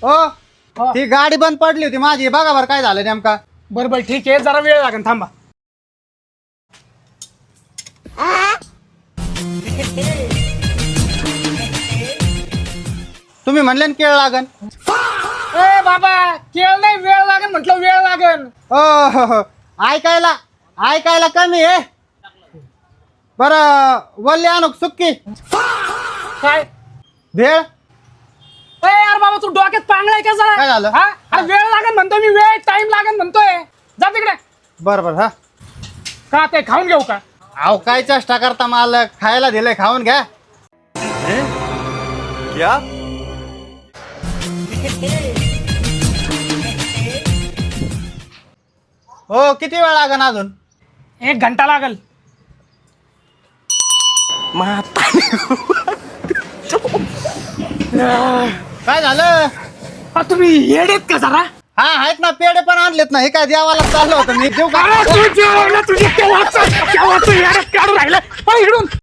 ओ ती गाडी बंद पडली होती माझी, बघा बरं काय झालं नेमका. बरोबर ठीक आहे, जरा वेळ लागेल, थांबा. तुम्ही म्हणले ना केळ लागन. ए बाबा, केळ नाही, वेळ लागेल म्हटलं, वेळ लागेल. हो, ऐकायला ऐकायला कमी आहे. बरं वल्ली आणू सुक्की काय भेळ. ए यार बाबा, तू डोक्यात पांगलाय का जरा? काय झालं? हा, अरे वेळ लागेल म्हणतोय मी, वेळ टाइम लागेल म्हणतोय. जा तिकडे. बरं बरं. हा का ते खाऊन घेऊ का? अहो काय चेष्टा करता, मालक खायला दिलंय, खाऊन घ्या. क्या? हो किती वेळ लागन अजून? 1 घंटा लागेल. काय झालं? तुम्ही येडेत का जरा? हा आहेत ना, पेढे पण आणलेत ना. हे काय देवाला चाललं होतं मी. देऊ का? अरे तू जेवढं तुझी केव्हाचं येड्यात काढून राहिलं. इकडून